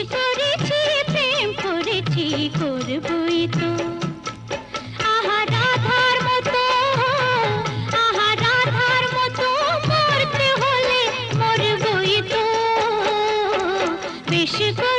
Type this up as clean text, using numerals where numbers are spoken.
করেছি প্রেম করেছি করবই তো। আহা রাধার মতো, আহা রাধার মতো মরতে হলে মরবই তো। বেশ করে